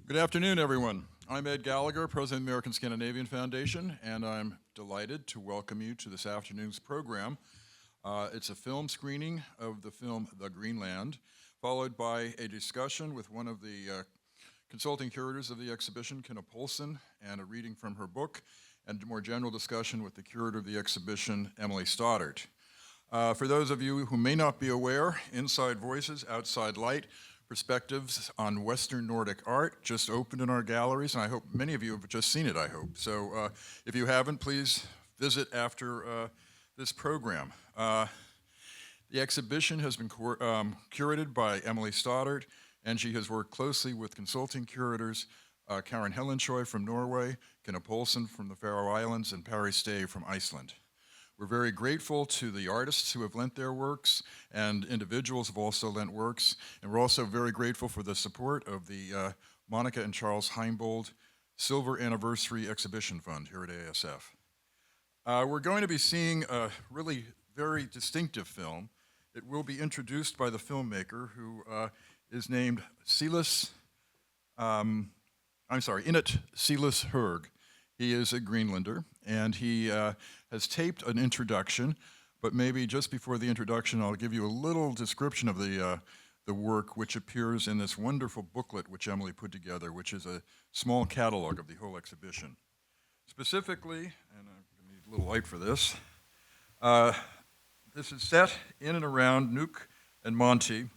Good afternoon, everyone. I'm Ed Gallagher, President of the American Scandinavian Foundation, and I'm delighted to welcome you to this afternoon's program. It's a film screening of the film The Greenland, followed by a discussion with one of the consulting curators of the exhibition, Kinna Poulsen, and a reading from her book, and a more general discussion with the curator of the exhibition, Emily Stoddart. For those of you who may not be aware, Inside Voices, Outside Light, Perspectives on Western Nordic Art just opened in our galleries, and I hope many of you have just seen it, I hope. So if you haven't, please visit after this program. The exhibition has been curated by Emily Stoddart, and she has worked closely with consulting curators Karen Helenshoy from Norway, Kinna Poulsen from the Faroe Islands, and Faroese from Iceland. We're very grateful to the artists who have lent their works, and individuals have also lent works, and we're also very grateful for the support of the Monica and Charles Heimbold Silver Anniversary Exhibition Fund here at ASF. We're going to be seeing a really very distinctive film. It will be introduced by the filmmaker, who is named Init Silas Høeg. He is a Greenlander, and he has taped an introduction, but maybe just before the introduction, I'll give you a little description of the work, which appears in this wonderful booklet which Emily put together, which is a small catalog of the whole exhibition. Specifically, and I'm going to need a little light for this, this is set in and around Nuuk and Monty.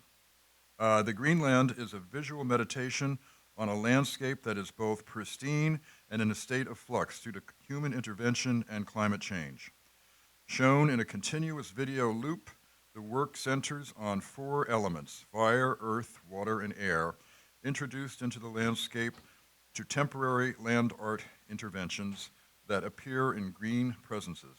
The Greenland is a visual meditation on a landscape that is both pristine and in a state of flux due to human intervention and climate change. Shown in a continuous video loop, the work centers on four elements: fire, earth, water, and air, introduced into the landscape to temporary land art interventions that appear in green presences.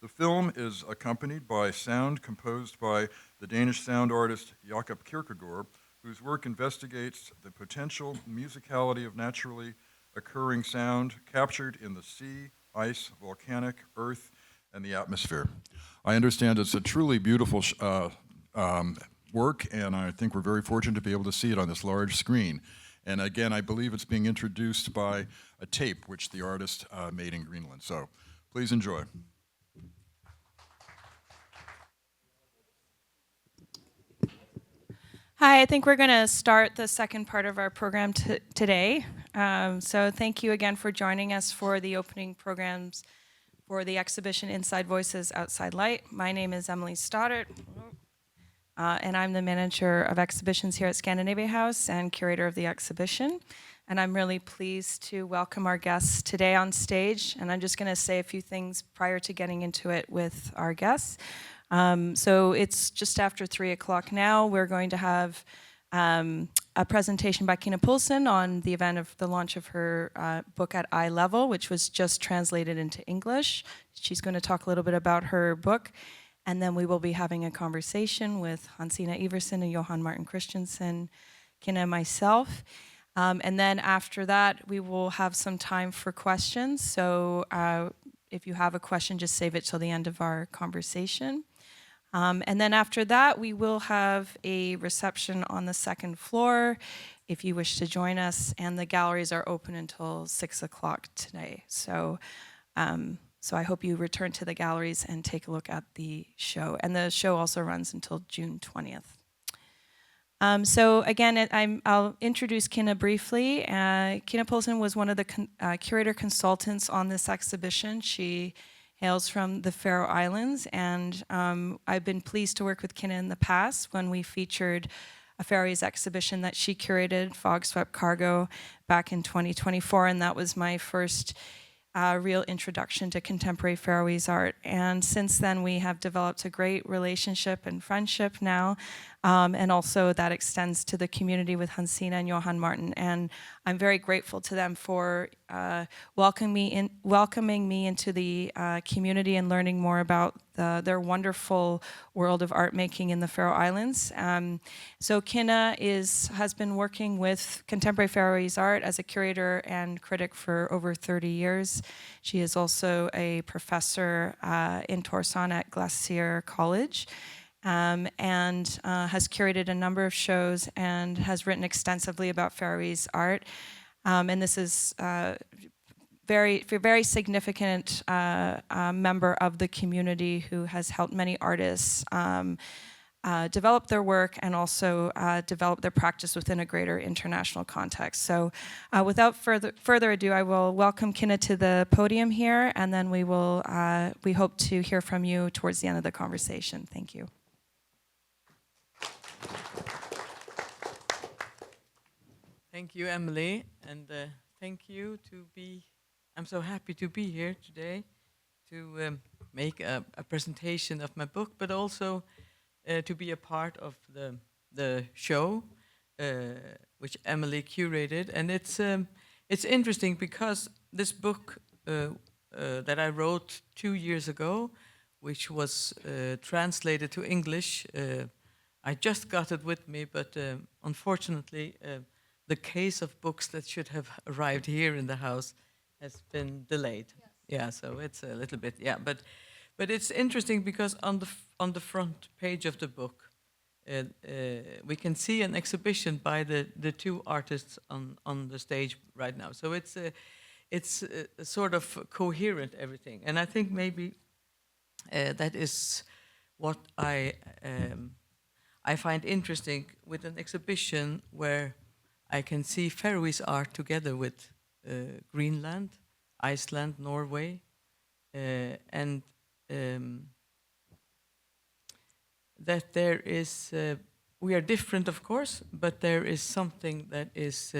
The film is accompanied by sound composed by the Danish sound artist Jakob Kierkegaard, whose work investigates the potential musicality of naturally occurring sound captured in the sea, ice, volcanic, earth, and the atmosphere. I understand it's a truly beautiful work, and I think we're very fortunate to be able to see it on this large screen. And again, I believe it's being introduced by a tape which the artist made in Greenland. So please enjoy. Hi, I think we're going to start the second part of our program today. So thank you again for joining us for the opening programs for the exhibition Inside Voices, Outside Light. My name is Emily Stoddart, and I'm the manager of exhibitions here at Scandinavia House and curator of the exhibition. And I'm really pleased to welcome our guests today on stage. And I'm just going to say a few things prior to getting into it with our guests. So it's just after 3 o'clock now. We're going to have a presentation by Kinna Poulsen on the event of the launch of her book at eye level, which was just translated into English. She's going to talk a little bit about her book, and then we will be having a conversation with Hansina, Iversen, and Jóhan Martin Christiansen, Kinna, and myself. And then after that, we will have some time for questions. So if you have a question, just save it till the end of our conversation. And then after that, we will have a reception on the second floor if you wish to join us, and the galleries are open until 6 o'clock today. So I hope you return to the galleries and take a look at the show. And the show also runs until June 20th. So again, I'll introduce Kinna briefly. Kinna Poulsen was one of the curator consultants on this exhibition. She hails from the Faroe Islands, and I've been pleased to work with Kinna in the past when we featured a Faroese exhibition that she curated, Fog Swept Cargo, back in 2024, and that was my first real introduction to contemporary Faroese art. And since then, we have developed a great relationship and friendship now, and also that extends to the community with Hansina and Jóhan Martin. And I'm very grateful to them for welcoming me into the community and learning more about their wonderful world of art making in the Faroe Islands. So Kinna has been working with contemporary Faroese art as a curator and critic for over 30 years. She is also a professor in Tórshavn at Glacier College. and has curated a number of shows and has written extensively about Faroese art. And this is very significant member of the community who has helped many artists develop their work and also develop their practice within a greater international context. So without further ado, I will welcome Kinna to the podium here, and then we hope to hear from you towards the end of the conversation. Thank you. Thank you, Emily, and thank you I'm so happy to be here today to make a presentation of my book, but also to be a part of the show, which Emily curated. And it's interesting because this book that I wrote 2 years ago, which was translated to English, I just got it with me, but unfortunately, the case of books that should have arrived here in the house has been delayed. Yes. Yeah, so it's a little bit, yeah, but it's interesting because on the front page of the book, we can see an exhibition by the two artists on the stage right now. So it's sort of coherent, everything, and I think maybe that is what I find interesting with an exhibition where I can see Faroese art together with Greenland, Iceland, Norway, and that there is, we are different, of course, but there is something that is,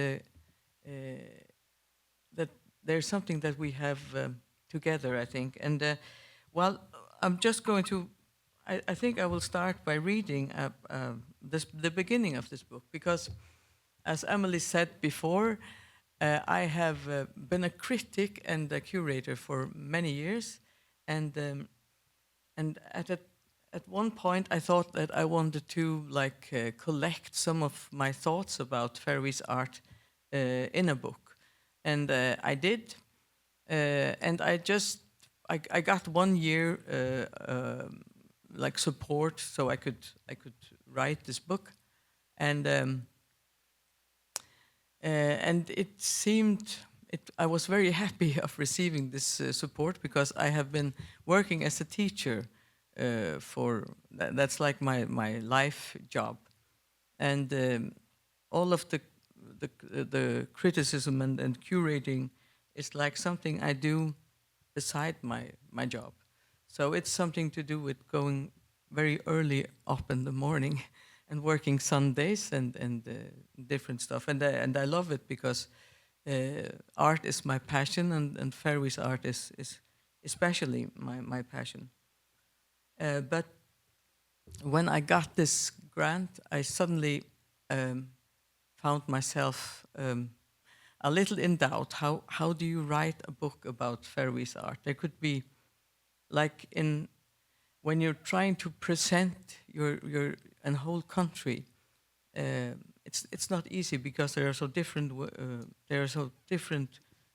that there's something that we have together, I think. And well, I'm just going to, I think I will start by reading the beginning of this book, because as Emily said before, I have been a critic and a curator for many years, and at one point I thought that I wanted to collect some of my thoughts about Faroese art in a book, and I did, and I got 1 year support so I could write this book, and it seemed, I was very happy of receiving this support, because I have been working as a teacher that's like my life job, and all of the criticism and curating is like something I do beside my job. So it's something to do with going very early up in the morning and working Sundays and different stuff. And I love it because art is my passion, and Faroese art is especially my passion. But when I got this grant, I suddenly found myself a little in doubt. How do you write a book about Faroese art? There could be, when you're trying to present your whole country, it's not easy, because there are so different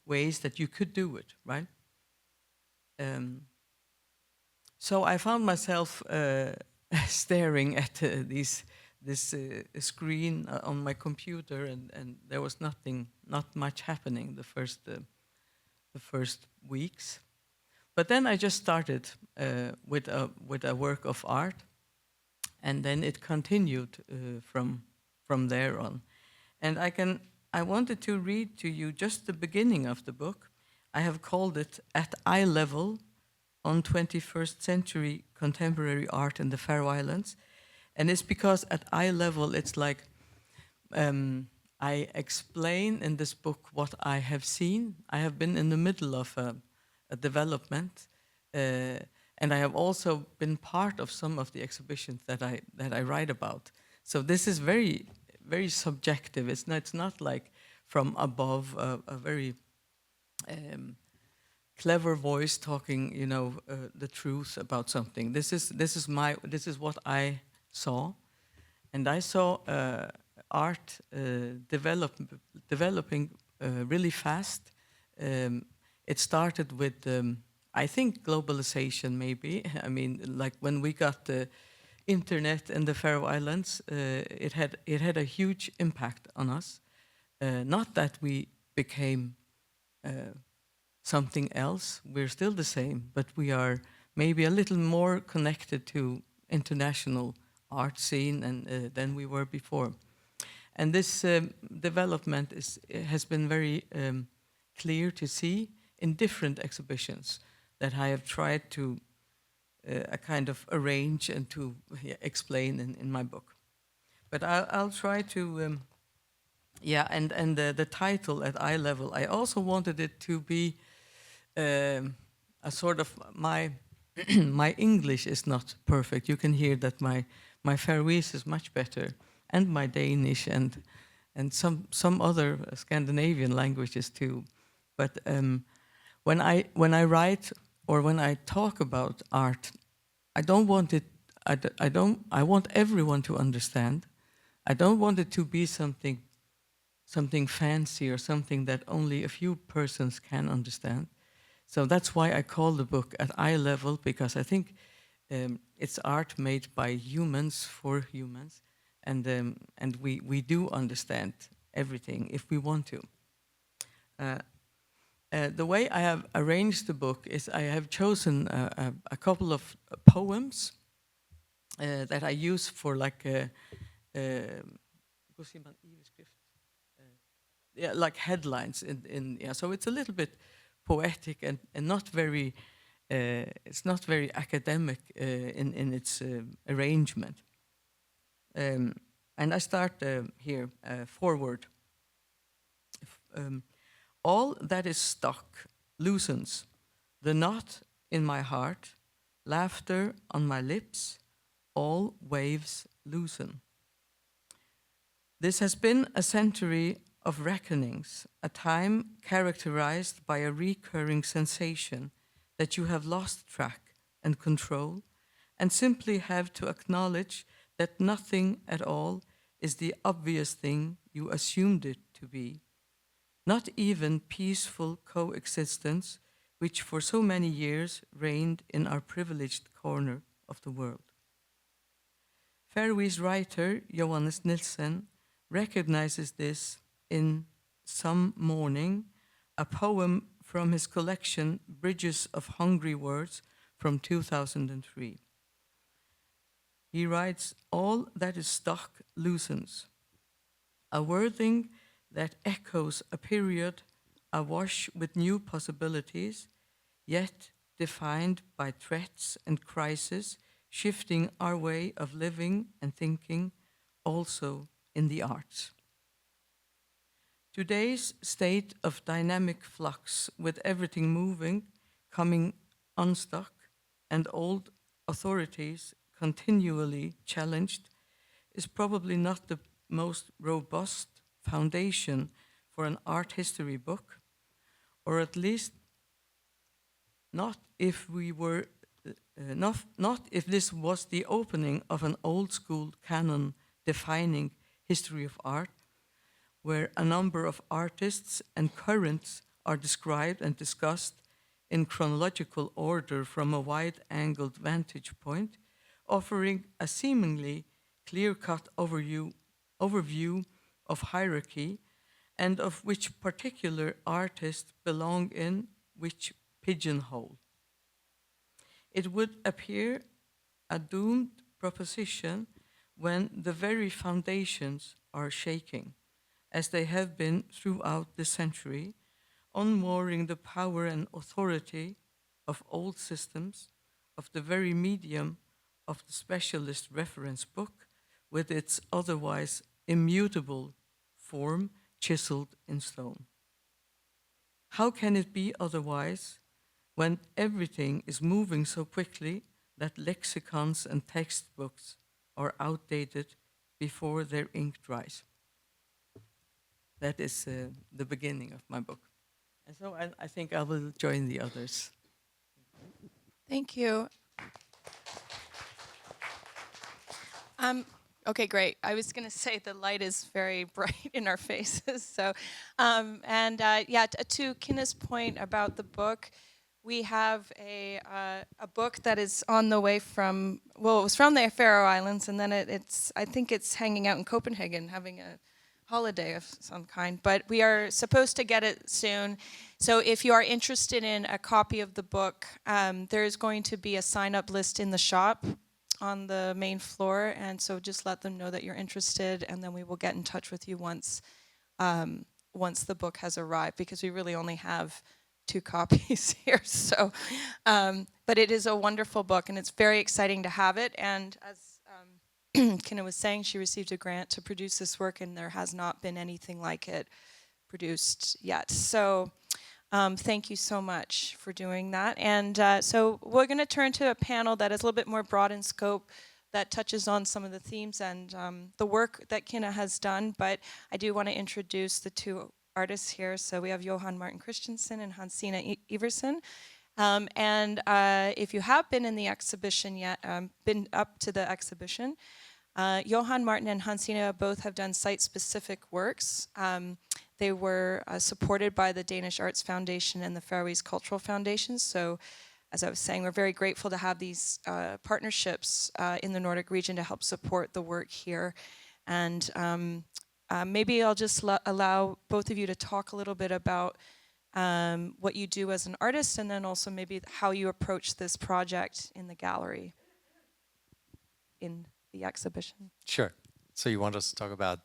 ways that you could do it, right? So I found myself staring at this screen on my computer, and there was not much happening the first weeks. But then I just started with a work of art, and then it continued from there on. And I wanted to read to you just the beginning of the book. I have called it "At Eye Level on 21st Century Contemporary Art in the Faroe Islands," and it's because at eye level, it's like I explain in this book what I have seen. I have been in the middle of a development, and I have also been part of some of the exhibitions that I write about. So this is very, very subjective. It's not like from above a very clever voice talking, the truth about something. This is what I saw, and I saw art developing really fast. It started with, I think, globalization, maybe. I mean, like when we got the internet and the Faroe Islands, it had a huge impact on us. Not that we became something else, we're still the same, but we are maybe a little more connected to international art scene and than we were before. And this development has been very clear to see in different exhibitions that I have tried to kind of arrange and to explain in my book. But I'll try to, and the title at eye level, I also wanted it to be a sort of my my English is not perfect. You can hear that my Faroese is much better, and my Danish and some other Scandinavian languages too. But when I write or when I talk about art, I don't want it. I want everyone to understand. I don't want it to be something fancy or something that only a few persons can understand. So that's why I call the book At Eye Level, because I think it's art made by humans for humans, and we do understand everything if we want to. The way I have arranged the book is I have chosen a couple of poems that I use for like like headlines so it's a little bit poetic and not very it's not very academic in its arrangement. And I start here, forward. All that is stuck loosens, the knot in my heart, laughter on my lips, all waves loosen. This has been a century of reckonings, a time characterized by a recurring sensation that you have lost track and control, and simply have to acknowledge that nothing at all is the obvious thing you assumed it to be. Not even peaceful coexistence, which for so many years reigned in our privileged corner of the world. Faroese writer Jóhan recognizes this in Some Morning, a poem from his collection Bridges of Hungry Words from 2003. He writes, all that is stuck loosens, a wording that echoes a period awash with new possibilities, yet defined by threats and crises, shifting our way of living and thinking, also in the arts. Today's state of dynamic flux, with everything moving, coming unstuck, and old authorities continually challenged, is probably not the most robust foundation for an art history book, or at least not if we were not if this was the opening of an old school canon defining history of art, where a number of artists and currents are described and discussed in chronological order from a wide-angled vantage point, offering a seemingly clear-cut overview of hierarchy and of which particular artists belong in which pigeonhole. It would appear a doomed proposition when the very foundations are shaking, as they have been throughout the century, unmooring the power and authority of old systems, of the very medium of the specialist reference book, with its otherwise immutable form chiseled in stone. How can it be otherwise when everything is moving so quickly that lexicons and textbooks are outdated before their ink dries? That is the beginning of my book. And so I think I will join the others. Thank you. Okay, great. I was going to say the light is very bright in our faces. So, to Kinna's point about the book, we have a book that is on the way from, well, it was from the Faroe Islands, and then I think it's hanging out in Copenhagen, having a holiday of some kind. But we are supposed to get it soon. So if you are interested in a copy of the book, there's going to be a sign-up list in the shop on the main floor, and so just let them know that you're interested, and then we will get in touch with you once the book has arrived, because we really only have 2 copies here. So, but it is a wonderful book, and it's very exciting to have it. And as Kinna was saying, she received a grant to produce this work, and there has not been anything like it produced yet. So thank you so much for doing that. And so we're going to turn to a panel that is a little bit more broad in scope, that touches on some of the themes and the work that Kinna has done. But I do want to introduce the 2 artists here. So we have Jóhan Martin Christiansen and Hansina Iversen. And if you have been in the exhibition yet, been up to the exhibition, Jóhan Martin and Hansina both have done site-specific works. They were supported by the Danish Arts Foundation and the Faroese Cultural Foundation. So, as I was saying, we're very grateful to have these partnerships in the Nordic region to help support the work here. And maybe I'll just allow both of you to talk a little bit about what you do as an artist, and then also maybe how you approach this project in the gallery, in the exhibition. Sure. So you want us to talk about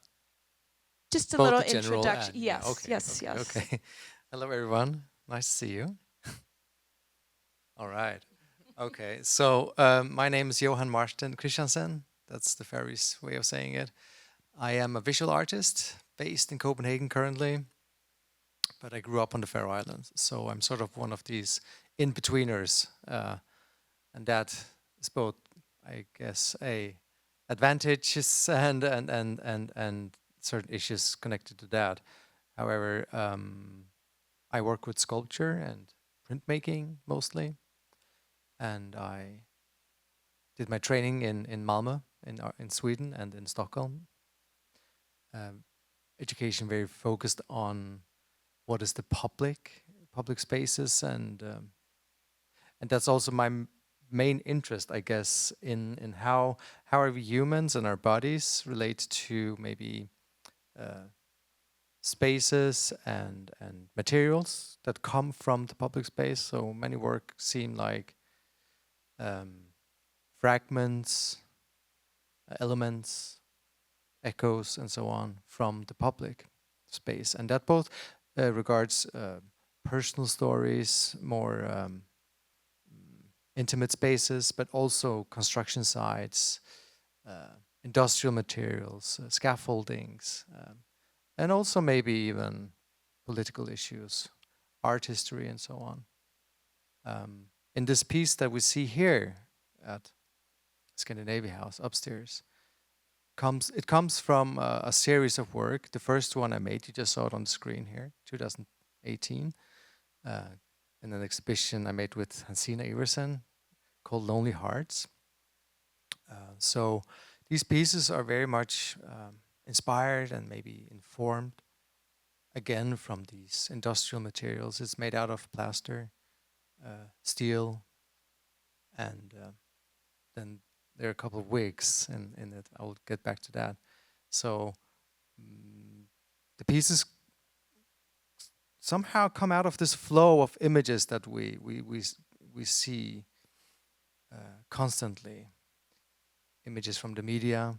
just a both little the general introduction? and, Yes, okay, yes, okay, yes. Okay. Hello, everyone. Nice to see you. All right. Okay. So my name is Jóhan Martin Christiansen. That's the Faroese way of saying it. I am a visual artist based in Copenhagen currently, but I grew up on the Faroe Islands. So I'm sort of one of these in-betweeners. And that is both, I guess, a advantages and certain issues connected to that. However, I work with sculpture and printmaking mostly, and I did my training in Malmö, in Sweden, and in Stockholm. Education very focused on what is the public spaces, and that's also my main interest, I guess, in how are we humans and our bodies relate to maybe spaces and materials that come from the public space. So many work seem like fragments, elements, echoes, and so on from the public space, and that both regards personal stories, more intimate spaces, but also construction sites, industrial materials, scaffoldings, and also maybe even political issues, art history, and so on. In this piece that we see here at Scandinavia House upstairs, it comes from a series of work. The first one I made, you just saw it on the screen here, 2018, in an exhibition I made with Hansina Iversen called Lonely Hearts. So these pieces are very much inspired and maybe informed, again, from these industrial materials. It's made out of plaster, steel, and then there are a couple of wigs in it. I will get back to that. So the pieces somehow come out of this flow of images that we see constantly. Images from the media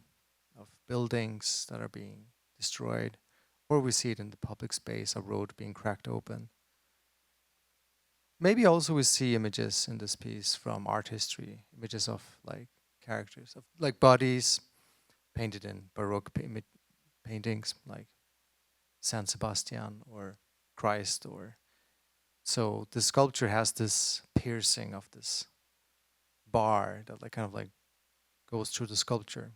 of buildings that are being destroyed, or we see it in the public space, a road being cracked open. Maybe also we see images in this piece from art history, images of like characters, of like bodies painted in Baroque paintings like San Sebastian or Christ, or so the sculpture has this piercing of this bar that like kind of like goes through the sculpture,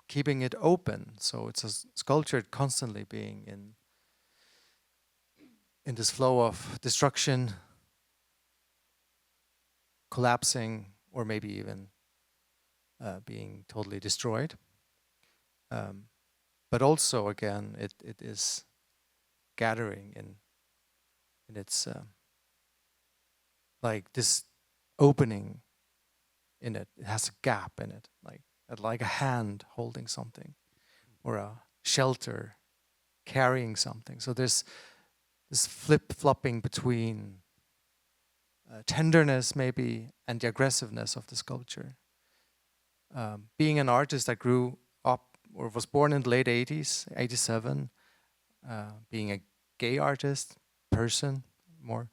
keeping it open. So it's a sculpture constantly being in this flow of destruction, collapsing, or maybe even being totally destroyed. But also, again, it is gathering in its like this opening in it. It has a gap in it, like a hand holding something, or a shelter carrying something. So there's this flip-flopping between tenderness maybe and the aggressiveness of the sculpture. Being an artist that grew up or was born in the late 80s, 87, being a gay artist, person, more,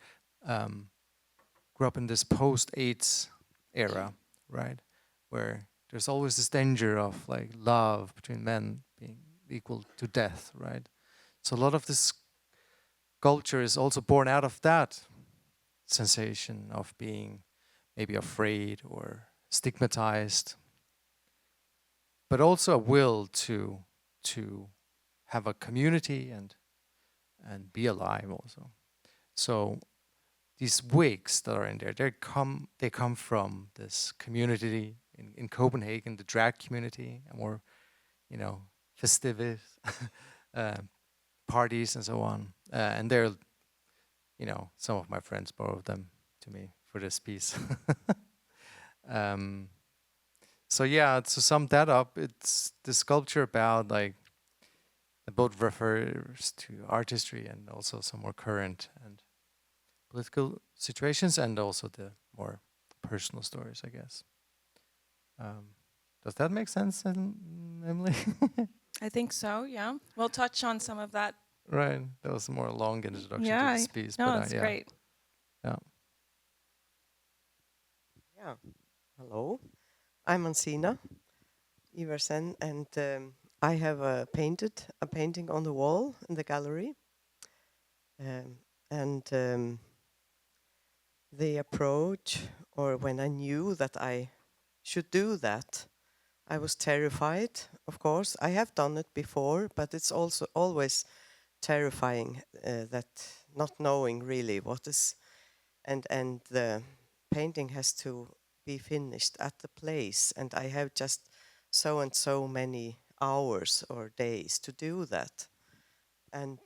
grew up in this post-AIDS era, right? Where there's always this danger of like love between men being equal to death, right? So a lot of this culture is also born out of that sensation of being maybe afraid or stigmatized, but also a will to have a community and be alive also. So these wigs that are in there, they come from this community in Copenhagen, the drag community, and more, festive parties and so on. And they're, some of my friends borrowed them to me for this piece. So yeah, to sum that up, it's the sculpture about like, it both refers to artistry and also some more current and political situations, and also the more personal stories, I guess. Does that make sense, Emily? I think so, yeah. We'll touch on some of that. Right. That was a more long introduction to Yeah, this piece. no, but, it's yeah. great. Yeah. Yeah. Hello. I'm Hansina, Iversen, and I have painted a painting on the wall in the gallery. And the approach, or when I knew that I should do that, I was terrified, of course. I have done it before, but it's also always terrifying that not knowing really what is, and the painting has to be finished at the place, and I have just so and so many hours or days to do that. And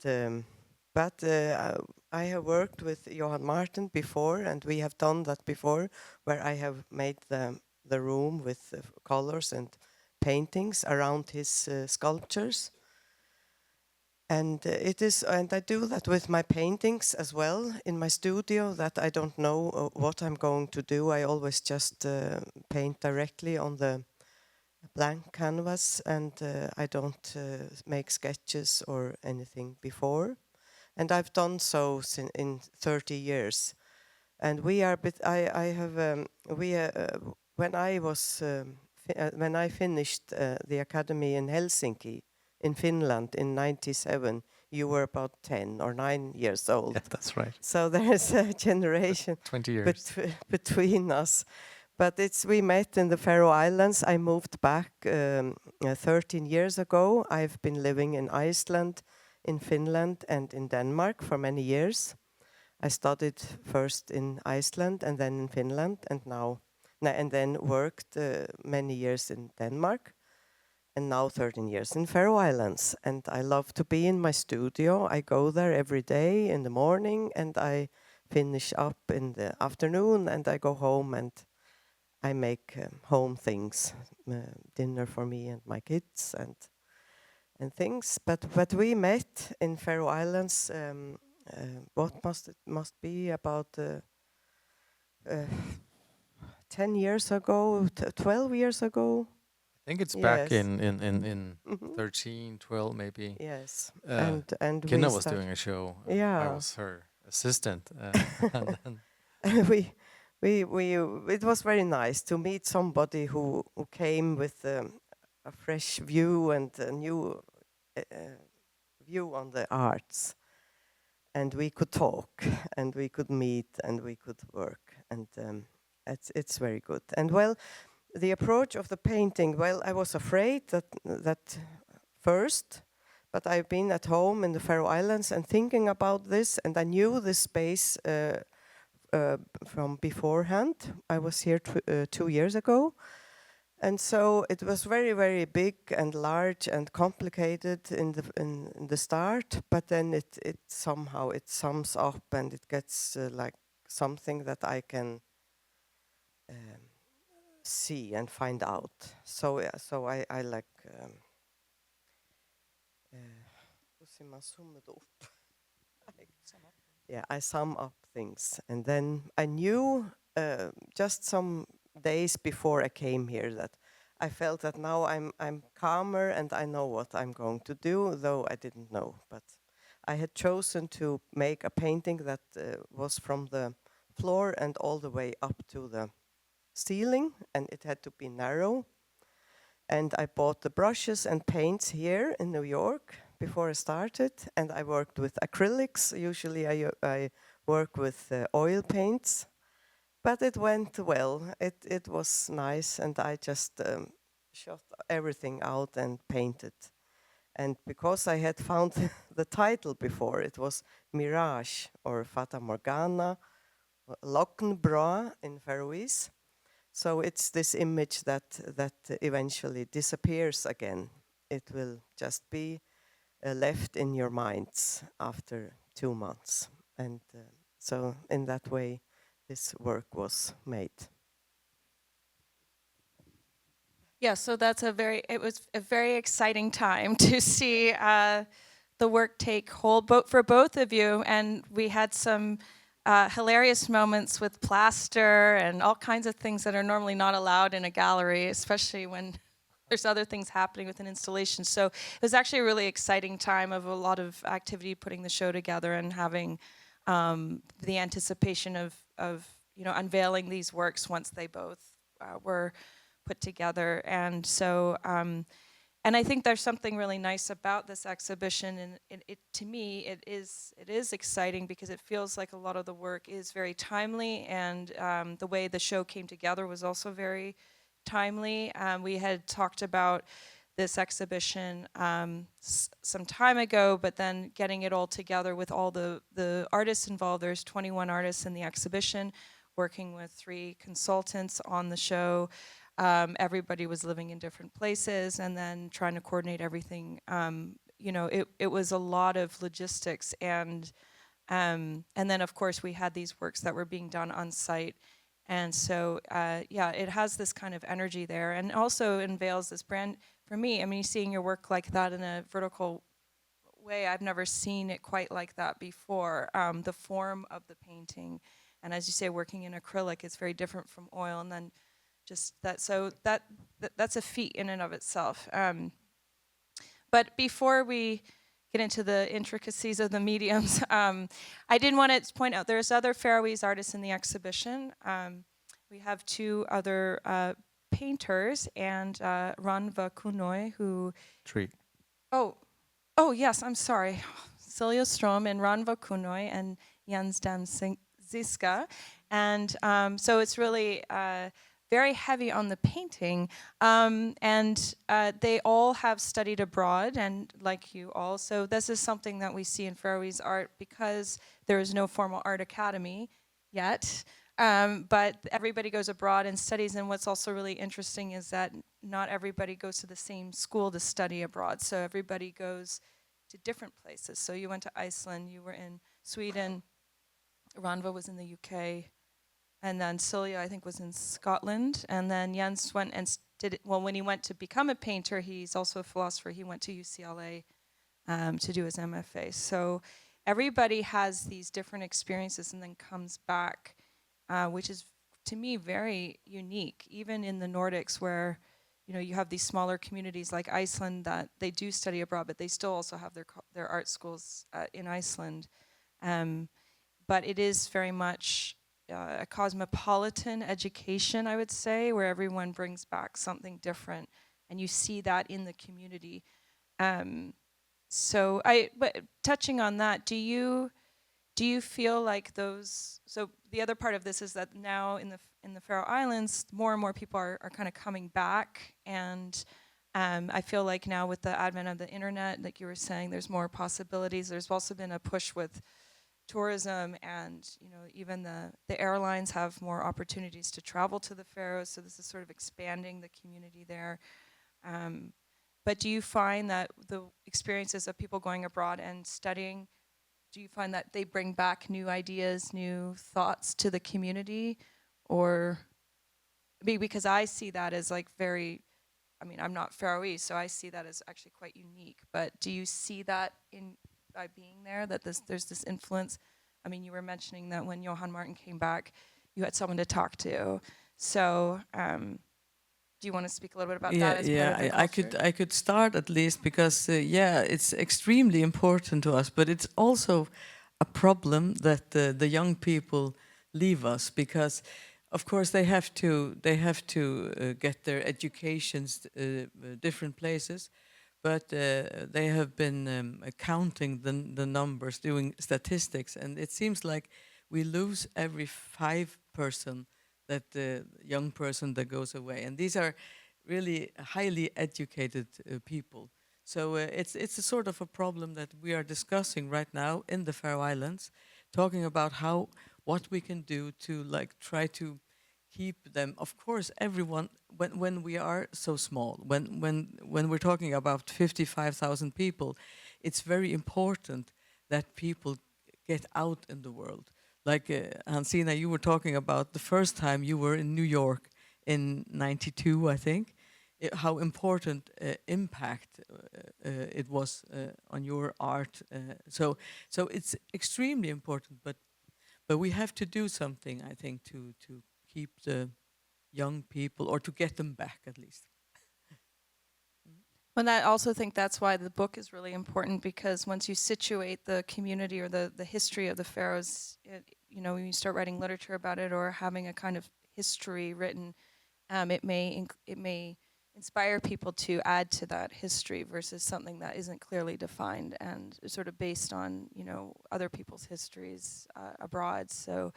but I have worked with Jóhan before, and we have done that before, where I have made the room with colors and paintings around his sculptures. And and I do that with my paintings as well in my studio, that I don't know what I'm going to do. I always just paint directly on the blank canvas, and I don't make sketches or anything before. And I've done so in 30 years. And we are, I have, when I was, when I finished the academy in Helsinki, in Finland in 97, you were about 10 or 9 years old. Yeah, that's right. So there is a generation 20 years. between us. But we met in the Faroe Islands. I moved back 13 years ago. I've been living in Iceland, in Finland, and in Denmark for many years. I studied first in Iceland and then in Finland, and then worked many years in Denmark, and now 13 years in Faroe Islands. And I love to be in my studio. I go there every day in the morning, and I finish up in the afternoon, and I go home and I make home things, dinner for me and my kids and things. But we met in Faroe Islands. What must be about 10 years ago, 12 years ago. I think it's back Yes. in 13, 12 maybe. Yes, And we Kinna was start- doing a show. I Yeah. was her assistant. And then we it was very nice to meet somebody who came with a fresh view and a new view on the arts, and we could talk and we could meet and we could work, and it's very good. And well, the approach of the painting, well, I was afraid that first, but I've been at home in the Faroe Islands and thinking about this, and I knew this space from beforehand. I was here 2 years ago, and so it was very, very big and large and complicated in the start. But then it somehow it sums up, and it gets like something that I can see and find out. So I like hur ser man summet upp? Yeah, I sum up things, and then I knew just some days before I came here that I felt that now I'm calmer and I know what I'm going to do, though I didn't know. But I had chosen to make a painting that was from the floor and all the way up to the ceiling, and it had to be narrow. And I bought the brushes and paints here in New York before I started, and I worked with acrylics. Usually I work with oil paints, but it went well. It was nice, and I just shot everything out and painted. And because I had found the title before, it was Mirage or Fata Morgana, Lokkenbra in Faroese. So it's this image that eventually disappears again. It will just be left in your minds after 2 months. And so in that way, this work was made. Yeah, so it was a very exciting time to see the work take hold for both of you, and we had some hilarious moments with plaster and all kinds of things that are normally not allowed in a gallery, especially when there's other things happening with an installation. So it was actually a really exciting time of a lot of activity putting the show together and having the anticipation of unveiling these works once they both were put together. And so and I think there's something really nice about this exhibition, and to me it is exciting because it feels like a lot of the work is very timely, and the way the show came together was also very timely. We had talked about this exhibition some time ago, but then getting it all together with all the artists involved. There's 21 artists in the exhibition, working with 3 consultants on the show. Everybody was living in different places, and then trying to coordinate everything. It was a lot of logistics, and then of course we had these works that were being done on site, and so it has this kind of energy there, and also unveils this brand for me. I mean, seeing your work like that in a vertical way, I've never seen it quite like that before. The form of the painting, and as you say, working in acrylic, it's very different from oil, and then just that, so that's a feat in and of itself. But before we get into the intricacies of the mediums, I did want to point out there's other Faroese artists in the exhibition. We have 2 other painters, and Ranva Kunoi, who... 3. Oh yes, I'm sorry. Silja Strom and Ranva Kunoi and Jens Ziska. And so it's really... very heavy on the painting, and they all have studied abroad, and like you all, so this is something that we see in Faroese art because there is no formal art academy yet, but everybody goes abroad and studies, and what's also really interesting is that not everybody goes to the same school to study abroad, so everybody goes to different places. So you went to Iceland, you were in Sweden, Ranva was in the UK, and then Silja, I think, was in Scotland. And then Jens went and did it. Well, when he went to become a painter, he's also a philosopher. He went to UCLA to do his MFA. So everybody has these different experiences and then comes back, which is, to me, very unique. Even in the Nordics, where you have these smaller communities like Iceland that they do study abroad, but they still also have their art schools in Iceland. But it is very much a cosmopolitan education, I would say, where everyone brings back something different, and you see that in the community. But touching on that, do you feel like those? So the other part of this is that now in the Faroe Islands, more and more people are kind of coming back, and I feel like now with the advent of the internet, like you were saying, there's more possibilities. There's also been a push with tourism, and even the airlines have more opportunities to travel to the Faroes, so this is sort of expanding the community there. But do you find that the experiences of people going abroad and studying do you find that they bring back new ideas, new thoughts to the community, or because I see that as like very, I mean, I'm not Faroese, so I see that as actually quite unique. But do you see that in by being there, that there's this influence? I mean, you were mentioning that when Jóhan Martin came back, you had someone to talk to. So, do you want to speak a little bit about Yeah, that as yeah. part of the culture? I could start at least because yeah, it's extremely important to us. But it's also a problem that the young people leave us because, of course, they have to get their educations different places, but they have been counting the numbers, doing statistics, and it seems like we lose every 5 person that the young person that goes away, and these are really highly educated people. So it's a sort of a problem that we are discussing right now in the Faroe Islands, talking about how what we can do to like try to keep them. Of course, everyone when we are so small, when we're talking about 55,000 people, it's very important that people get out in the world. Like Hansina, you were talking about the first time you were in New York in '92, I think. How important impact it was on your art. So it's extremely important, but we have to do something, I think, to keep the young people or to get them back at least. And I also think that's why the book is really important, because once you situate the community or the history of the Faroes, when you start writing literature about it or having a kind of history written, it may inspire people to add to that history versus something that isn't clearly defined and sort of based on other people's histories abroad. So,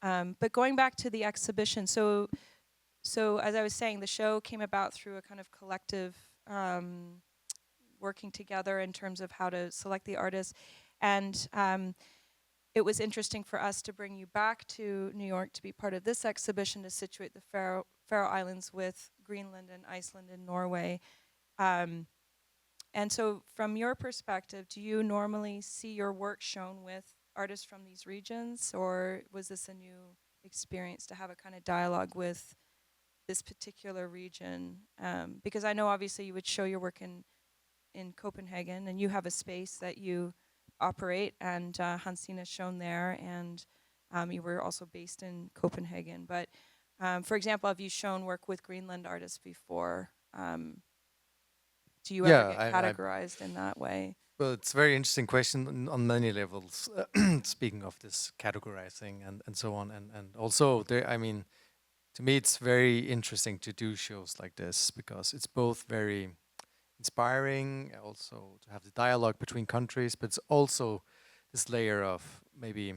but going back to the exhibition, so as I was saying, the show came about through a kind of collective working together in terms of how to select the artists, and it was interesting for us to bring you back to New York to be part of this exhibition to situate the Faroe Islands with Greenland and Iceland and Norway. And so from your perspective, do you normally see your work shown with artists from these regions, or was this a new experience to have a kind of dialogue with this particular region? Because I know obviously you would show your work in Copenhagen, and you have a space that you operate, and Hansina is shown there, and you were also based in Copenhagen. But for example, have you shown work with Greenland artists before? Do you ever get categorized in that way? Well, it's a very interesting question on many levels. Speaking of this categorizing and so on, and also there, I mean, to me, it's very interesting to do shows like this because it's both very inspiring, also to have the dialogue between countries, but it's also this layer of maybe,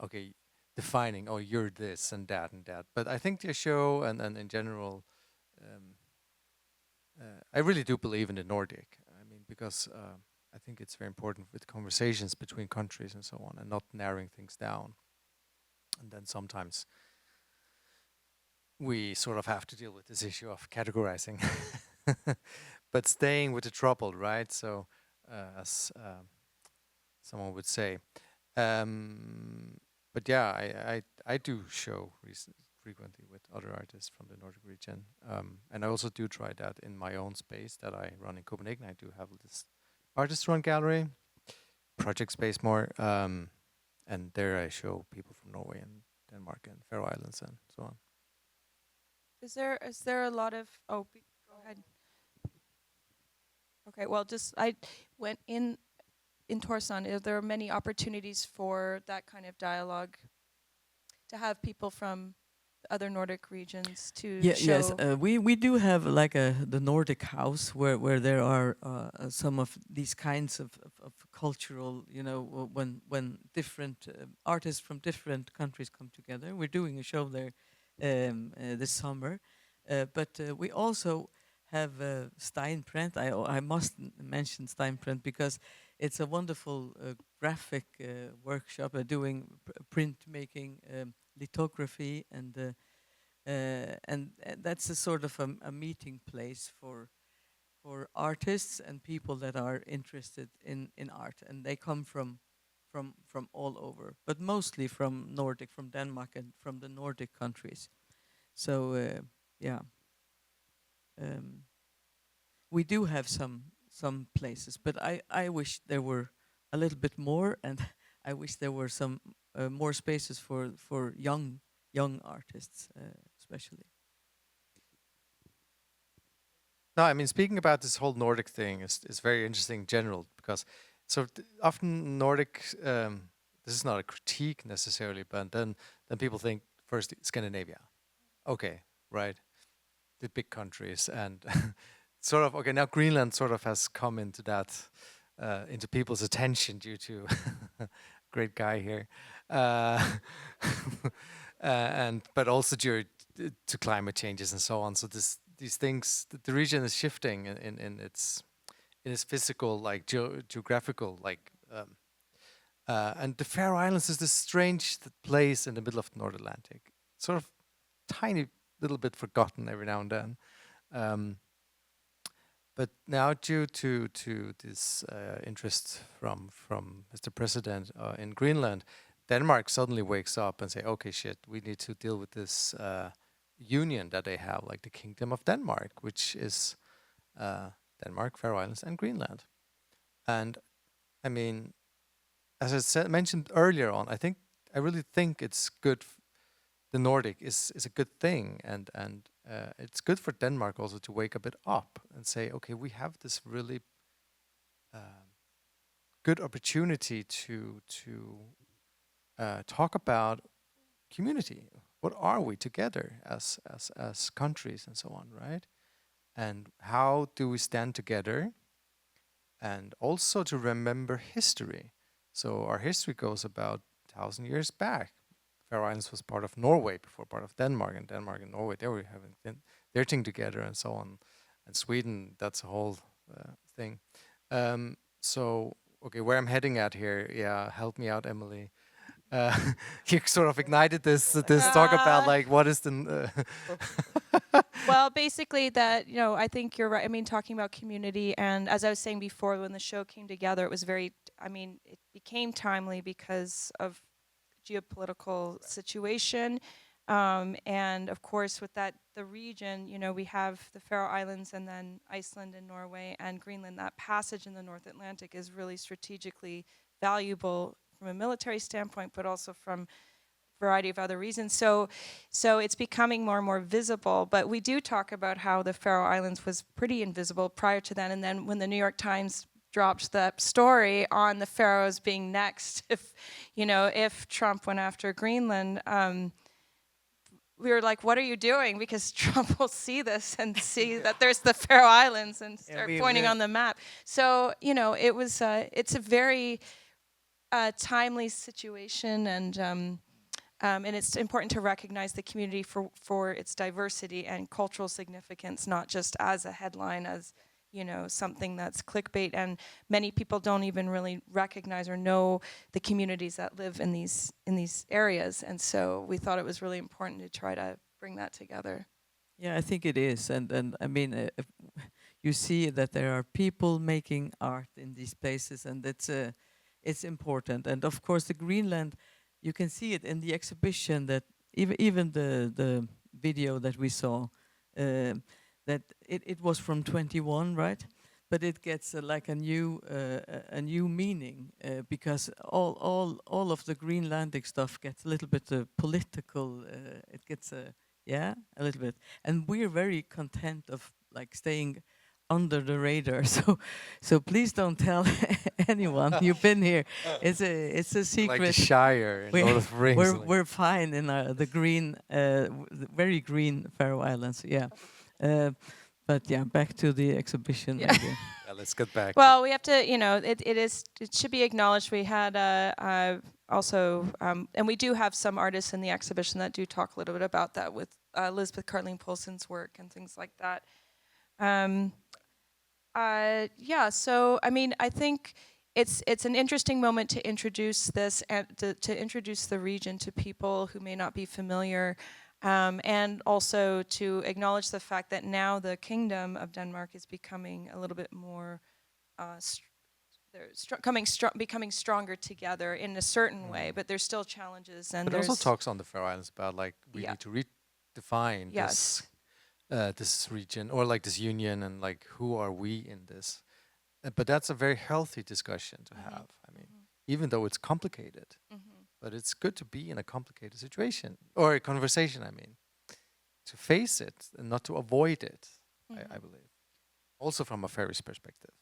okay, defining, oh, you're this and that and that. But I think the show and in general, I really do believe in the Nordic. I mean, because I think it's very important with conversations between countries and so on, and not narrowing things down. And then sometimes we sort of have to deal with this issue of categorizing, but staying with the trouble, right? So, as someone would say. But yeah, I do show frequently with other artists from the Nordic region, and I also do try that in my own space that I run in Copenhagen. I do have this artist-run gallery, project space more, and there I show people from Norway and Denmark and Faroe Islands and so on. Is there a lot of go ahead. Okay, well, just I went in Torson. Are there many opportunities for that kind of dialogue to have people from other Nordic regions to show? Yes, we do have like the Nordic house where there are some of these kinds of cultural, when different artists from different countries come together. We're doing a show there this summer, but we also have Steinprint. I must mention Steinprint because it's a wonderful graphic workshop doing printmaking, lithography, and that's a sort of a meeting place for for artists and people that are interested in art, and they come from all over, but mostly from Nordic, from Denmark and from the Nordic countries. So yeah, we do have some places, but I wish there were a little bit more, and I wish there were some more spaces for young artists, especially. No, I mean, speaking about this whole Nordic thing is very interesting in general, because often Nordic, this is not a critique necessarily, but then people think first Scandinavia. Okay, right. The big countries, and sort of, okay, now Greenland sort of has come into that, into people's attention due to great guy here. And but also due to climate changes and so on. So these things, the region is shifting in its physical, like geographical, like. And the Faroe Islands is this strange place in the middle of the North Atlantic, sort of tiny little bit forgotten every now and then. But now, due to this interest from Mr. President in Greenland, Denmark suddenly wakes up and say, "Okay, shit, we need to deal with this union that they have, like the Kingdom of Denmark, which is Denmark, Faroe Islands, and Greenland." And I mean, as I mentioned earlier on, I really think it's good. The Nordic is a good thing, and it's good for Denmark also to wake a bit up and say, okay, we have this really good opportunity to talk about community. What are we together as countries and so on, right? And how do we stand together? And also to remember history. So our history goes about 1,000 years back. Faroe Islands was part of Norway before part of Denmark, and Denmark and Norway, they were having their thing together and so on. And Sweden, that's a whole thing. So, okay, where I'm heading at here, yeah, help me out, Emily. You sort of ignited this talk about like what is the Well, basically that, I think you're right. I mean, talking about community, and as I was saying before, when the show came together, it was very, it became timely because of geopolitical situation. And of course, with that, the region, we have the Faroe Islands and then Iceland and Norway and Greenland. That passage in the North Atlantic is really strategically valuable from a military standpoint, but also from a variety of other reasons. So it's becoming more and more visible. But we do talk about how the Faroe Islands was pretty invisible prior to then. And then when the New York Times dropped that story on the Faroes being next, if Trump went after Greenland, we were like, what are you doing? Because Trump will see this and see that there's the Faroe Islands and start pointing on the map. So, it was, it's a very timely situation, and it's important to recognize the community for its diversity and cultural significance, not just as a headline, as something that's clickbait, and many people don't even really recognize or know the communities that live in these areas. And so we thought it was really important to try to bring that together. Yeah, I think it is, and I mean, you see that there are people making art in these places, and it's important. And of course, the Greenland, you can see it in the exhibition, that even the video that we saw. That it was from 21, right? But it gets like a new meaning because all of the Greenlandic stuff gets a little bit political. It gets a little bit, and we're very content of like staying under the radar. So please don't tell anyone you've been here. It's a secret. like the Shire in Lord of the Rings. We're fine in the green, very green Faroe Islands. Yeah. But yeah, back to the exhibition. Yeah. Yeah, let's get back. Well, we have to, it should be acknowledged. We had also, and we do have some artists in the exhibition that do talk a little bit about that, with Elizabeth Cartleen Poulsen's work and things like that. So I think it's an interesting moment to introduce this and to introduce the region to people who may not be familiar. and also to acknowledge the fact that now the Kingdom of Denmark is becoming a little bit more, they're becoming stronger together in a certain way, but there's still challenges, and But there's also talks on the Faroe Islands about like we Yeah. need to redefine Yes. this region or like this union and like who are we in this. But that's a very healthy discussion to have. I mean, even though it's complicated, but it's good to be in a complicated situation or a conversation. I mean, to face it and not to avoid it. I believe. Also from a Faroese perspective,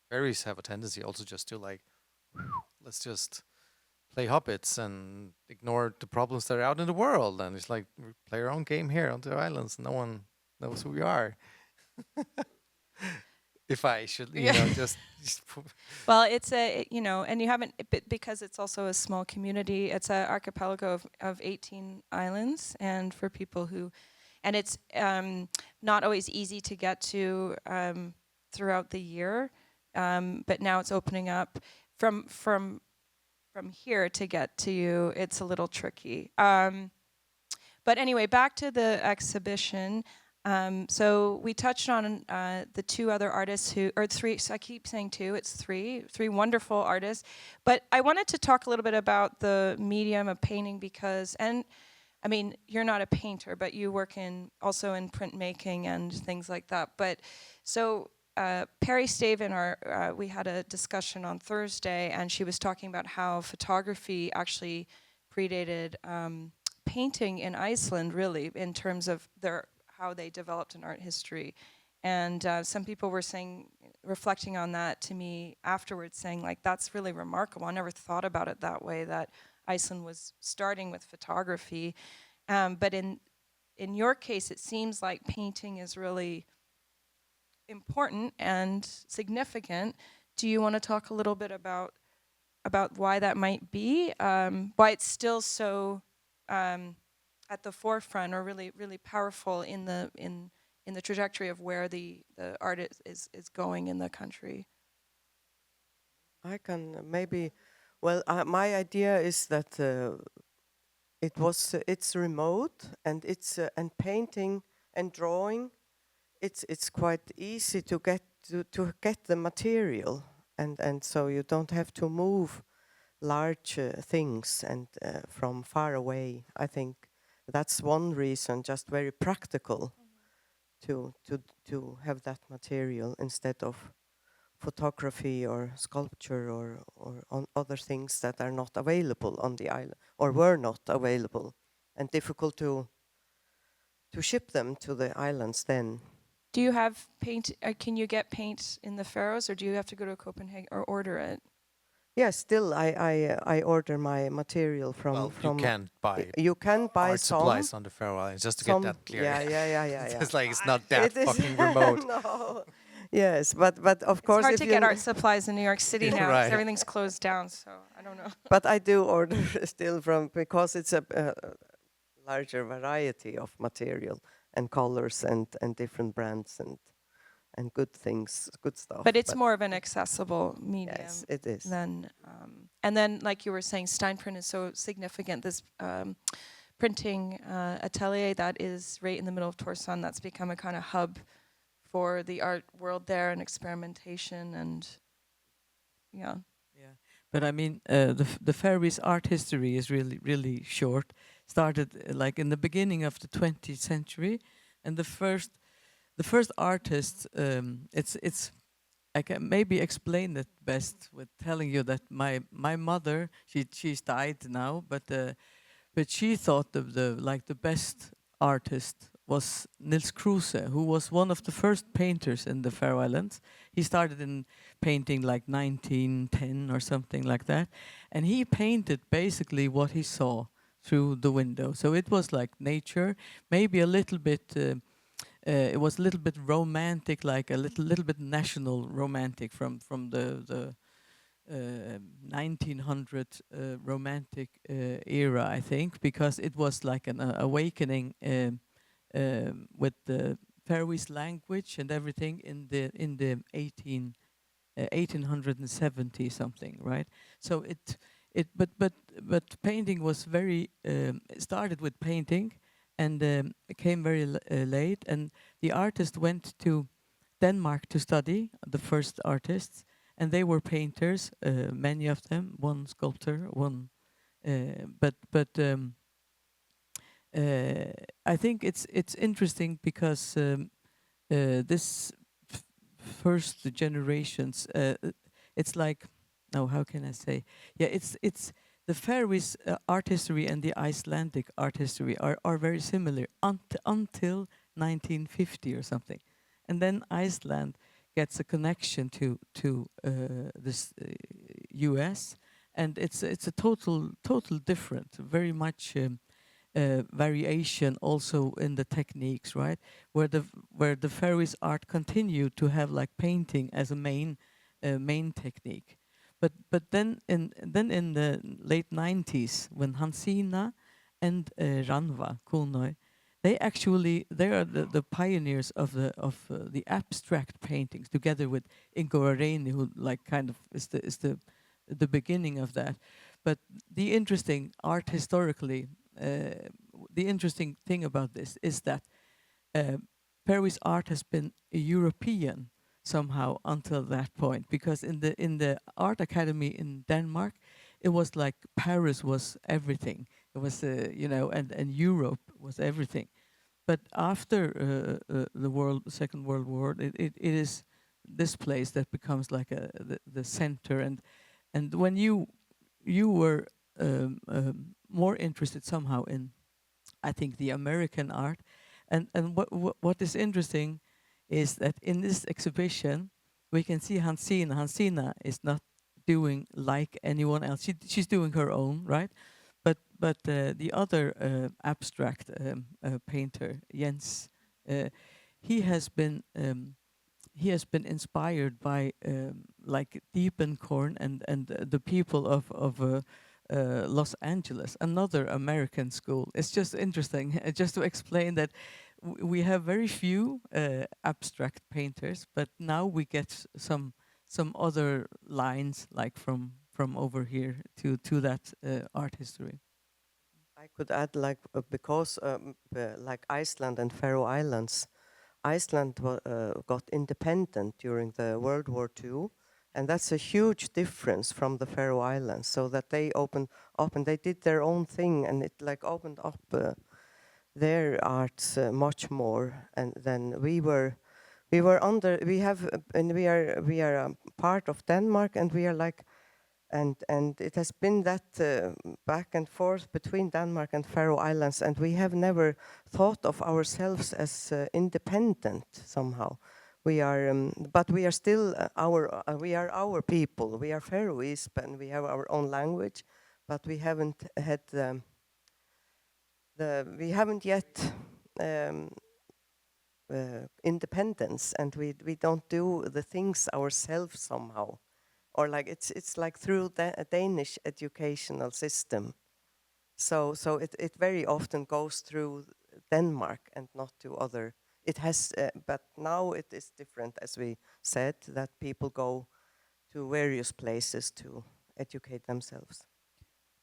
Faroese have a tendency also just to like, let's just play hobbits and ignore the problems that are out in the world. And it's like we play our own game here on the islands. No one knows who we are. If I should, you know, just Well, it's and you haven't, because it's also a small community, it's an archipelago of 18 islands, and for people who, and it's not always easy to get to throughout the year, but now it's opening up from here to get to you, it's a little tricky. But anyway, back to the exhibition. So we touched on the two other artists or three, so I keep saying two, it's three wonderful artists. But I wanted to talk a little bit about the medium of painting because, and I mean, you're not a painter, but you work also in printmaking and things like that. But so Perry Staven, we had a discussion on Thursday, and she was talking about how photography actually predated painting in Iceland, really, in terms of how they developed an art history. And some people were reflecting on that to me afterwards, saying, like, that's really remarkable. I never thought about it that way, that Iceland was starting with photography. But in your case, it seems like painting is really important and significant. Do you want to talk a little bit about why that might be? Why it's still so at the forefront, or really, really powerful in the trajectory of where the art is going in the country? I can maybe, well, my idea is that it's remote, and and painting and drawing, it's quite easy to get the material, and so you don't have to move large things and from far away. I think that's one reason, just very practical, to have that material instead of photography or sculpture or on other things that are not available on the island, or were not available, and difficult to ship them to the islands then. Do you have paint? Can you get paint in the Faroes, or do you have to go to Copenhagen or order it? Yes, still I order my material from. well, you can buy You can buy art some supplies on the Faroe Islands, just to get that clear. Yeah. It's like it's not that It is- fucking remote. No. Yes, but of course, It's hard if to you get art supplies in New York City now, 'cause Right. everything's closed down. So I don't know. But I do order still because it's a larger variety of material and colors and different brands and good things, good stuff. But it's more of an accessible medium. Yes, it is. Than, and then, like you were saying, Steinprint is so significant. This printing atelier that is right in the middle of Tórshavn, that's become a kind of hub for the art world there, and experimentation, and yeah. Yeah, but I mean, the Faroese art history is really short. Started like in the beginning of the 20th century, and the first artist. It's I can maybe explain it best with telling you that my mother, she's died now, but she thought the best artist was Nils Kruse, who was one of the first painters in the Faroe Islands. He started in painting like 1910 or something like that, and he painted basically what he saw through the window. So it was like nature, maybe a little bit. It was a little bit romantic, like a little bit national romantic from the 1900 romantic era, I think, because it was like an awakening with the Faroese language and everything in the 1870 something, right? So but painting was very it started with painting, and it came very late. And the artist went to Denmark to study, the first artists, and they were painters, many of them, one sculptor, one. I think it's interesting because this first generations, it's like, no, how can I say? Yeah, it's the Faroese art history and the Icelandic art history are very similar until 1950 or something, and then Iceland gets a connection to this U.S. and it's a total different, very much variation also in the techniques, right? Where the Faroese art continued to have like painting as a main technique, but then in the late 90s when Hansina and Ranva Kunoy, they are the pioneers of the abstract paintings, together with Ingo Areni, who like kind of is the beginning of that. But the interesting art historically, the interesting thing about this is that Faroese art has been European somehow until that point, because in the art academy in Denmark, it was like Paris was everything. It was and Europe was everything. But after the Second World War, it is this place that becomes like the center. And when you were more interested somehow in, I think, the American art, and what is interesting is that in this exhibition we can see Hansina. Hansina is not doing like anyone else. She's doing her own, right? But the other abstract painter, Jens, he has been inspired by like Diepenkorn and the people of Los Angeles, another American school. It's just interesting, just to explain that we have very few abstract painters, but now we get some other lines like from over here to that art history. I could add, like, because like Iceland and Faroe Islands, Iceland got independent during the World War II, and that's a huge difference from the Faroe Islands. So that they opened up and they did their own thing, and it like opened up their arts much more. And then we were under. We have and we are part of Denmark, and we are like. And it has been that back and forth between Denmark and Faroe Islands, and we have never thought of ourselves as independent somehow. We are, but we are still we are our people. We are Faroese, and we have our own language, but we haven't had we haven't yet independence, and we don't do the things ourselves somehow. Or like it's like through a Danish educational system, so it very often goes through Denmark and not to other. It has, but now it is different, as we said, that people go to various places to educate themselves.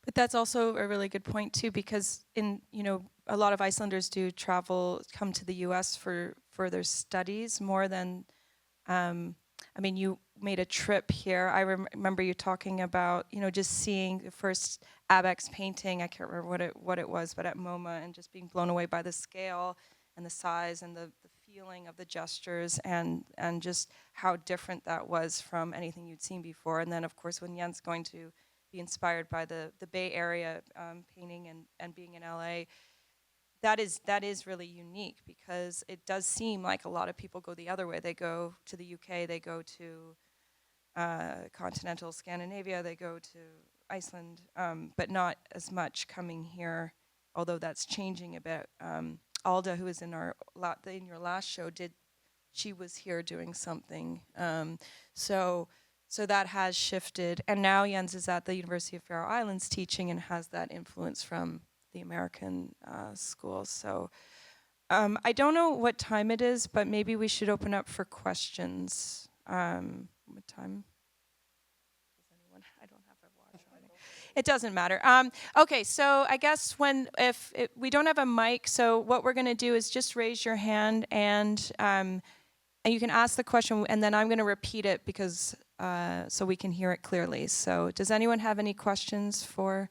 But that's also a really good point too, because a lot of Icelanders do come to the U.S. for further studies more than. You made a trip here. I remember you talking about, just seeing the first Abex painting. I can't remember what it was, but at MoMA, and just being blown away by the scale and the size and the feeling of the gestures and just how different that was from anything you'd seen before. And then, of course, when Jens going to be inspired by the Bay Area painting and being in LA, that is really unique, because it does seem like a lot of people go the other way. They go to the UK, they go to continental Scandinavia, they go to Iceland, but not as much coming here, although that's changing a bit. Alda, who was in your last show, she was here doing something. So that has shifted. And now Jens is at the University of Faroe Islands teaching and has that influence from the American schools. So I don't know what time it is, but maybe we should open up for questions. What time? Does anyone? I don't have a watch on me. It doesn't matter. Okay, so I guess if we don't have a mic, so what we're going to do is just raise your hand and you can ask the question, and then I'm going to repeat it because so we can hear it clearly. So does anyone have any questions for?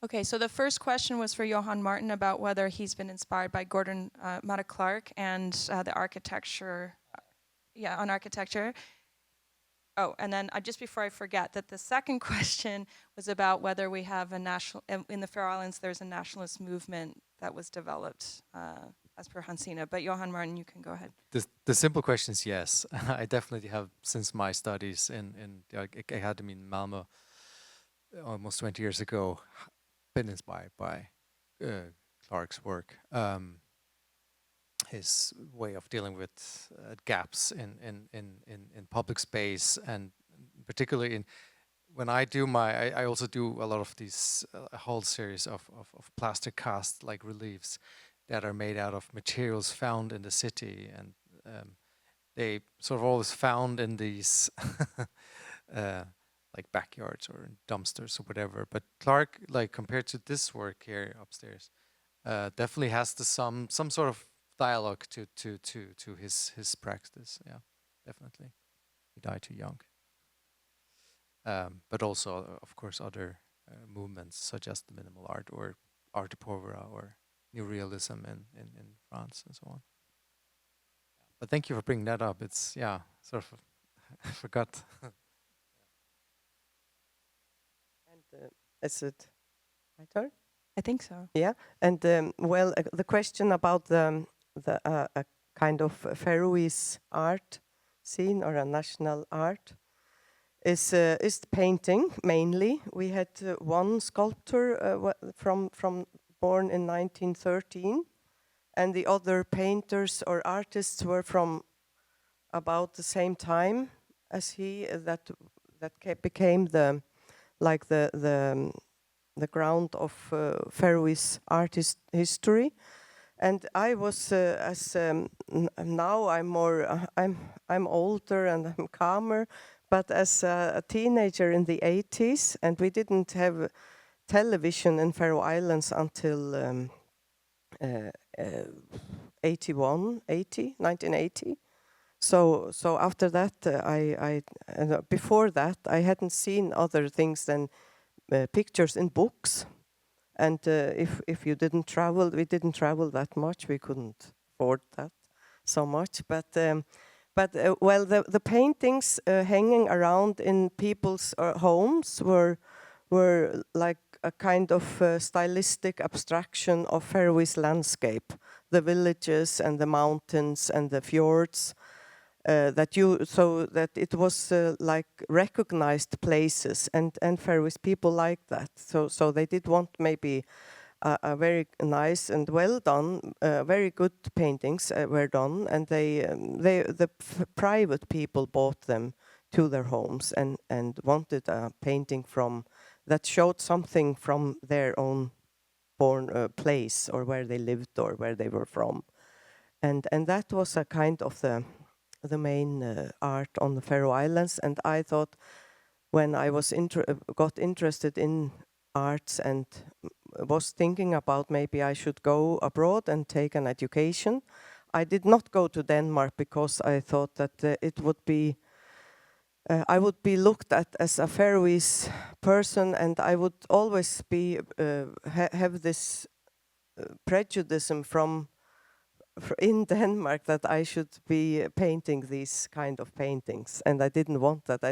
Okay, so the first question was for Jóhan Martin about whether he's been inspired by Gordon Matta Clark and the architecture, on architecture. Oh, and then just before I forget, that the second question was about whether we have a national, in the Faroe Islands, there's a nationalist movement that was developed as per Hansina. But Jóhan Martin, you can go ahead. The simple question is yes. I definitely have, since my studies in the academy in Malmö almost 20 years ago, been inspired by Clark's work. His way of dealing with gaps in public space, and particularly when I do I also do a lot of these a whole series of plastic cast like reliefs that are made out of materials found in the city, and they sort of always found in these like backyards or dumpsters or whatever. But Clark, like compared to this work here upstairs, definitely has some sort of dialogue to his practice. Yeah, definitely. He died too young. But also, of course, other movements such as the minimal art or art povera or new realism in France and so on. But thank you for bringing that up. It's sort of I forgot. And is it my turn? I think so. Yeah, and well, the question about the kind of Faroese art scene or a national art is painting mainly. We had one sculptor from born in 1913, and the other painters or artists were from about the same time as he. That became the ground of Faroese artist history. And I was now I'm more I'm older and I'm calmer, but as a teenager in the 80s, and we didn't have television in Faroe Islands until 1980. So after that, before that, I hadn't seen other things than pictures in books. And if you didn't travel, we didn't travel that much. We couldn't afford that so much. But well, the paintings hanging around in people's homes were like a kind of stylistic abstraction of Faroese landscape, the villages and the mountains and the fjords. So that it was like recognized places, and Faroese people like that. So they did want maybe a very nice and well done, very good paintings were done, and the private people bought them to their homes and wanted a painting from that showed something from their own born place or where they lived or where they were from, and that was a kind of the main art on the Faroe Islands. And I thought, when I was got interested in arts and was thinking about maybe I should go abroad and take an education, I did not go to Denmark because I thought that it would be I would be looked at as a Faroese person, and I would always be have this prejudice from in Denmark that I should be painting these kind of paintings, and I didn't want that.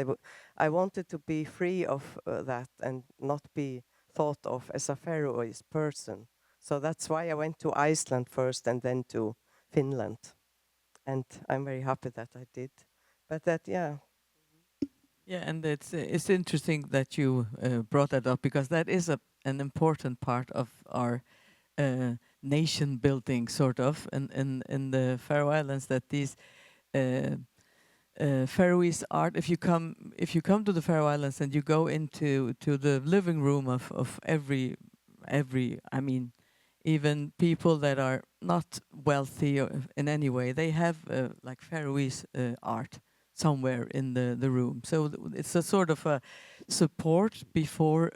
I wanted to be free of that and not be thought of as a Faroese person. So that's why I went to Iceland first and then to Finland. and I'm very happy that I did. But that, yeah. Yeah, and it's interesting that you brought that up, because that is an important part of our nation building, sort of, in the Faroe Islands. That these uh, Faroese art. If you come to the Faroe Islands and you go into the living room of every, I mean, even people that are not wealthy or in any way, they have like Faroese art somewhere in the room. So it's a sort of a support before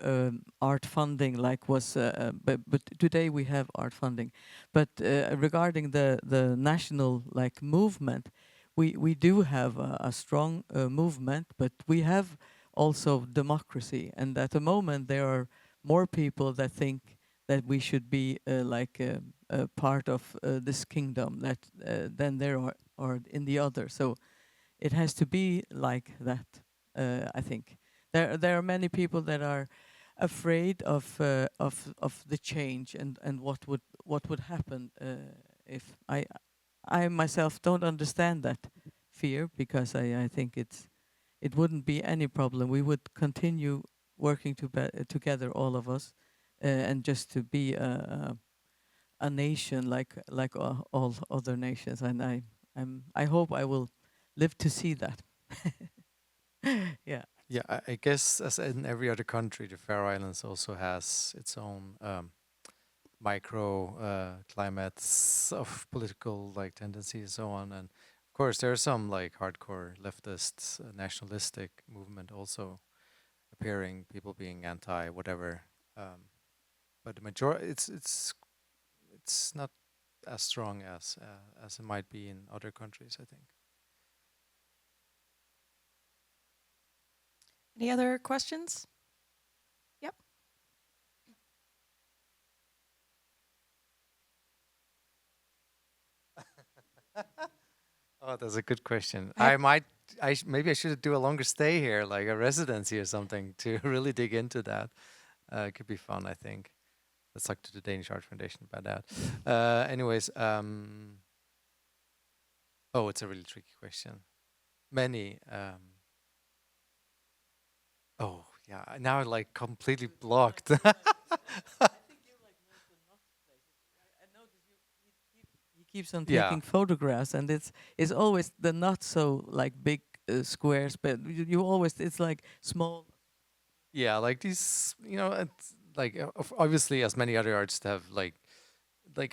art funding, like was. But today we have art funding. But regarding the national like movement, we do have a strong movement, but we have also democracy, and at the moment there are more people that think that we should be like a part of this kingdom that than there are in the other. So it has to be like that. I think there are many people that are afraid of the change, and what would happen if I myself don't understand that fear, because I think it wouldn't be any problem. We would continue working together, all of us, and just to be a nation like all other nations. And I hope I will live to see that. Yeah. Yeah, I guess as in every other country, the Faroe Islands also has its own micro climates of political like tendencies and so on. And of course, there are some like hardcore leftist, nationalistic movement also appearing, people being anti whatever. But the majority, it's not as strong as it might be in other countries, I think. Any other questions? Yep. Oh, that's a good question. I- Maybe I should do a longer stay here, like a residency or something, to really dig into that. It could be fun, I think. Let's talk to the Danish Art Foundation about that. Anyways, oh, it's a really tricky question. Many. Oh, yeah. Now I'm like completely blocked. He keeps on Yeah. taking photographs, and it's always the not so like big squares, but you always, it's like small. Yeah, like these, it's like obviously as many other artists have like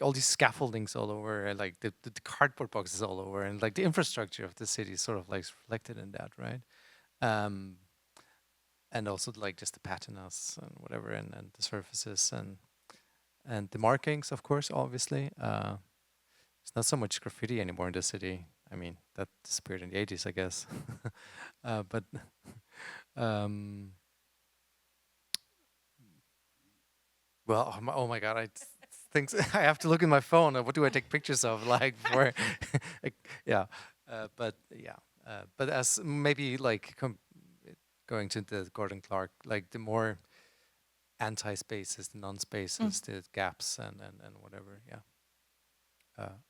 all these scaffoldings all over, and like the cardboard boxes all over, and like the infrastructure of the city is sort of like reflected in that, right? And also like just the patinas and whatever, and the surfaces and the markings, of course, obviously. It's not so much graffiti anymore in the city. I mean, that disappeared in the 80s, I guess. But well, oh my God, think I have to look in my phone. What do I take pictures of? Like for, yeah, but yeah, but as maybe like going to the Gordon Clark, like the more anti-spaces, the non-spaces, the gaps, and whatever. Yeah.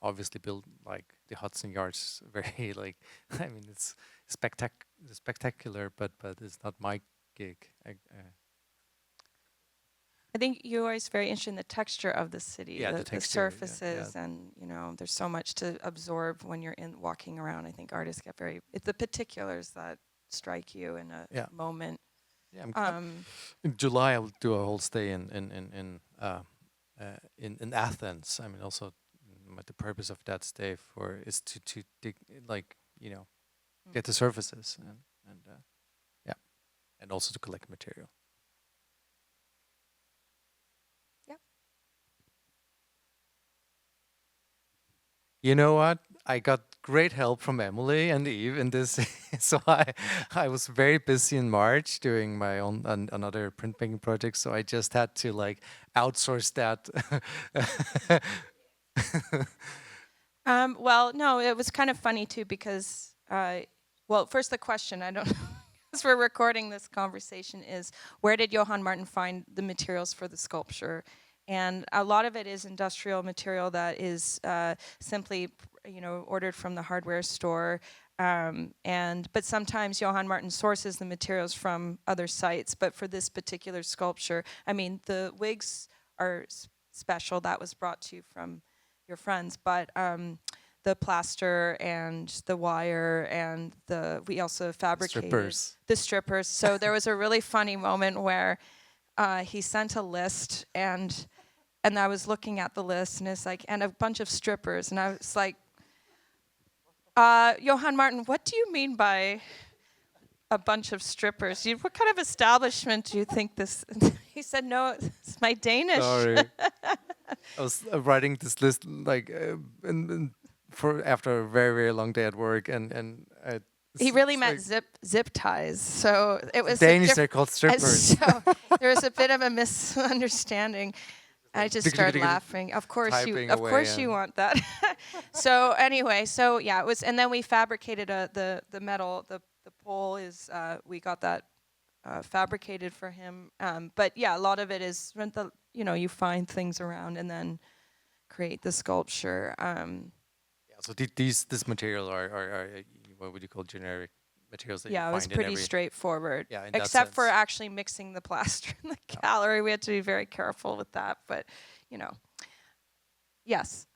Obviously, build like the Hudson Yards, very like. I mean, it's spectacular, but it's not my gig. I think you're always very interested in the texture of the city, Yeah, the the texture, yeah, surfaces, yeah. and there's so much to absorb when you're walking around. I think artists get it's the particulars that strike you in a Yeah. moment. Yeah, in July I will do a whole stay in Athens. I mean, also the purpose of that stay is to dig, like get the surfaces and yeah, and also to collect material. You know what? I got great help from Emily and Eve in this. So I was very busy in March doing my own another printmaking project. So I just had to like outsource that. Well, no, it was kind of funny too because, well, first the question, I don't as we're recording this conversation is, where did Jóhan Martin find the materials for the sculpture? And a lot of it is industrial material that is simply ordered from the hardware store. But sometimes Jóhan Martin sources the materials from other sites. But for this particular sculpture, I mean, the wigs are special. That was brought to you from your friends. But the plaster and the wire and we also fabricated the strippers. So there was a really funny moment where he sent a list and I was looking at the list and it's like, and a bunch of strippers. And I was like, Jóhan Martin, what do you mean by a bunch of strippers? What kind of establishment do you think this? He said, no, it's my Danish. Sorry. I was writing this list after a very, very long day at work, and he really meant zip ties. So it was Danish. They're called strippers. So there was a bit of a misunderstanding. I just started laughing. Of course you want that. So anyway, it was, and then we fabricated the metal. The pole is we got that fabricated for him. But yeah, a lot of it is you find things around and then create the sculpture. So this material are what would you call generic materials that you find it was pretty straightforward. Yeah, except for actually mixing the plaster in the gallery. We had to be very careful with that, but yes.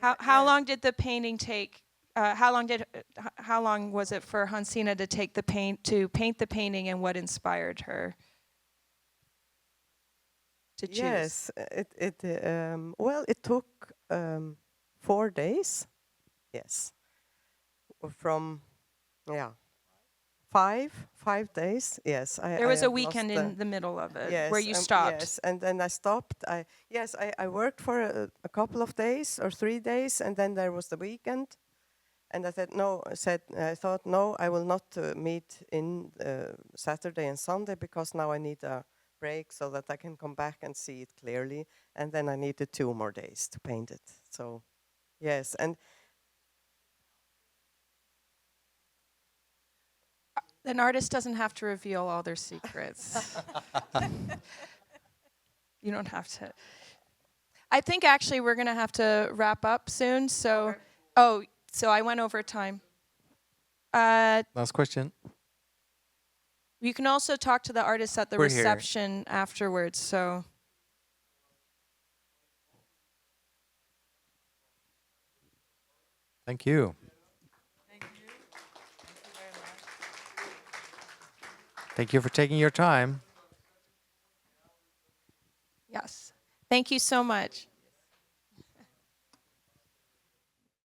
How long did the painting take? How long was it for Hansina to paint the painting, and what inspired her to choose? Yes, it took 4 days. Yes, from 5 days. Yes, there was a weekend in the middle of it where you stopped. Yes, and then I stopped. I worked for a couple of days or 3 days, and then there was the weekend. And I thought, no, I will not meet in Saturday and Sunday because now I need a break so that I can come back and see it clearly. And then I needed 2 more days to paint it. So, yes. And an artist doesn't have to reveal all their secrets. You don't have to. I think actually we're going to have to wrap up soon. So, So I went over time. Last question. You can also talk to the artists at the reception afterwards. So. Thank you. Thank you. Thank you very much. Thank you for taking your time. Yes. Thank you so much.